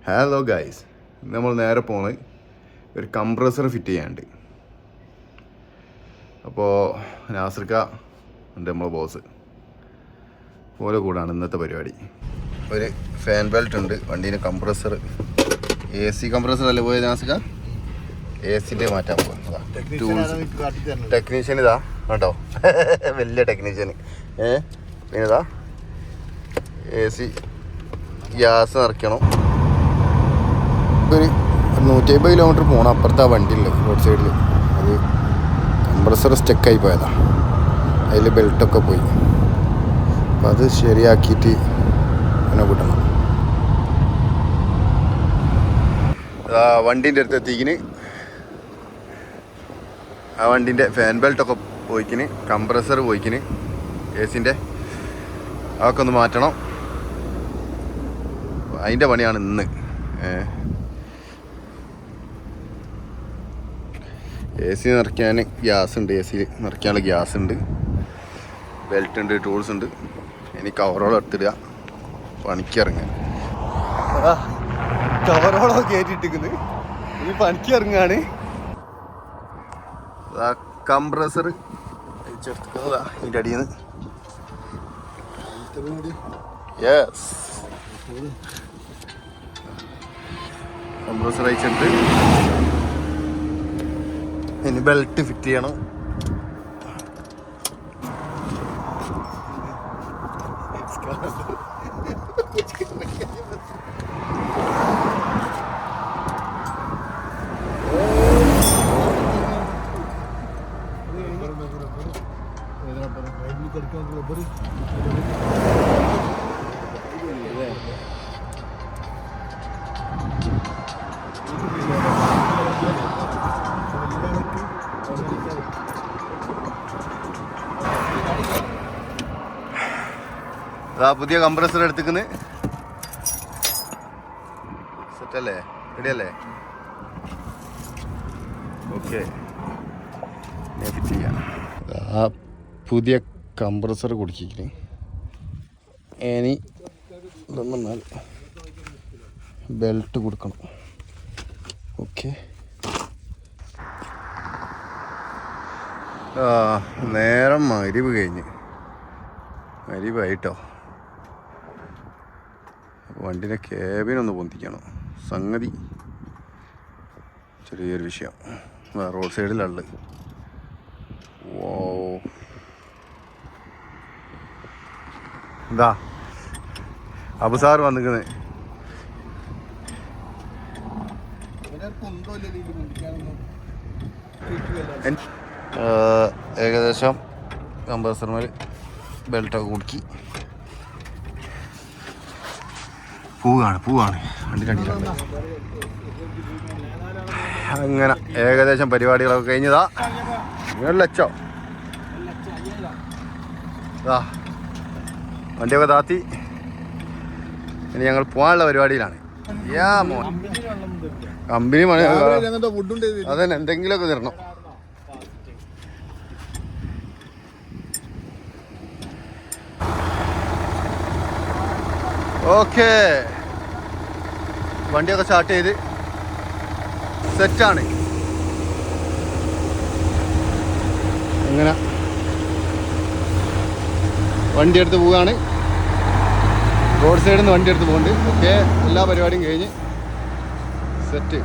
Hello guys, നമ്മൾ നേരെ പോകുന്നത് ഒരു കംപ്രസർ ഫിറ്റ് ചെയ്യാനുണ്ട്. അപ്പോൾ നാസർക്ക ഉണ്ട് നമ്മളെ ബോസ്, പോലെ കൂടാണ് ഇന്നത്തെ പരിപാടി. ഒരു ഫാൻ ബെൽറ്റ് ഉണ്ട് വണ്ടീൻ്റെ. കംപ്രസർ AC കംപ്രസർ അല്ലേ പോയത് നാസർക്ക? AC മാറ്റാൻ പോകുക. ടെക്നീഷ്യൻ ഇതാ കേട്ടോ, വലിയ ടെക്നീഷ്യൻ. പിന്നെ ഇതാ AC ഗ്യാസ് നിറയ്ക്കണം. ഒരു 150 കിലോമീറ്റർ പോകണം അപ്പുറത്തെ ആ വണ്ടിയിൽ റോഡ് സൈഡിൽ. അത് കംപ്രസർ സ്റ്റക്കായി പോയതാണ്, അതിൽ ബെൽറ്റൊക്കെ പോയി. അപ്പം അത് ശരിയാക്കിയിട്ട് അങ്ങനെ വിടണം. വണ്ടീൻ്റെ അടുത്ത് എത്തിക്കിന് ആ വണ്ടീൻ്റെ ഫാൻ ബെൽറ്റൊക്കെ പോയിക്കിന്, കംപ്രസർ പോയിക്കിന്, AC അതൊക്കെ ഒന്ന് മാറ്റണം. അതിൻ്റെ പണിയാണ് ഇന്ന്. AC നിറയ്ക്കാൻ ഗ്യാസ് ഉണ്ട്, AC നിറയ്ക്കാനുള്ള ഗ്യാസ് ഉണ്ട്, ബെൽറ്റ് ഉണ്ട്, ടൂൾസ് ഉണ്ട്. ഇനി കവറോളം എടുത്തിടുക, പണിക്കിറങ്ങാൻ. കവറോളം കയറ്റിട്ടിരിക്കുന്നത് ഇനി പണിക്കിറങ്ങാണ്. കംപ്രസർ വെച്ചെടുക്കുന്നതാ ഇതിൻ്റെ അടിയിൽ നിന്ന്. യെസ്, കംപ്രസർ അയച്ചെടുത്ത് ഇനി ബെൽറ്റ് ഫിറ്റ് ചെയ്യണം. പുതിയ കംപ്രസർ എടുത്തിക്കുന്നു. സെറ്റല്ലേ, റെഡിയല്ലേ? ഓക്കെ, ഫിറ്റ് ചെയ്യാം. ആ പുതിയ കംപ്രസർ കുടിക്കുന്നു. ഇനി ഇതൊന്നാൽ ബെൽറ്റ് കൊടുക്കണം. ഓക്കെ, നേരം മരിവ് കഴിഞ്ഞ്, മരിവായിട്ടോ. വണ്ടിൻ്റെ ക്യാബിനൊന്ന് പൊന്തിക്കണം. സംഗതി ചെറിയൊരു വിഷയം. റോഡ് സൈഡിലുള്ള എന്താ അബുസാർ വന്നിക്കുന്നത്. ഏകദേശം കംപ്രസർമേൽ ബെൽറ്റൊക്കെ കുടുക്കി പൂവാണ് വണ്ടിൻ്റെ അടിയിലുണ്ട്. അങ്ങനെ ഏകദേശം പരിപാടികളൊക്കെ കഴിഞ്ഞതാ. ലച്ചോ വണ്ടിയൊക്കെ താത്തി. ഇനി ഞങ്ങൾ പോകാനുള്ള പരിപാടിയിലാണ്. കമ്പനി അതന്നെ, എന്തെങ്കിലുമൊക്കെ തരണം. ഓക്കെ, വണ്ടിയൊക്കെ സ്റ്റാർട്ട് ചെയ്ത് സെറ്റാണ്. അങ്ങനെ വണ്ടി എടുത്ത് പോവുകയാണ്. റോഡ് സൈഡിൽ നിന്ന് വണ്ടി എടുത്ത് പോകുന്നുണ്ട്. ഓക്കെ, എല്ലാ പരിപാടിയും കഴിഞ്ഞ് സെറ്റ്.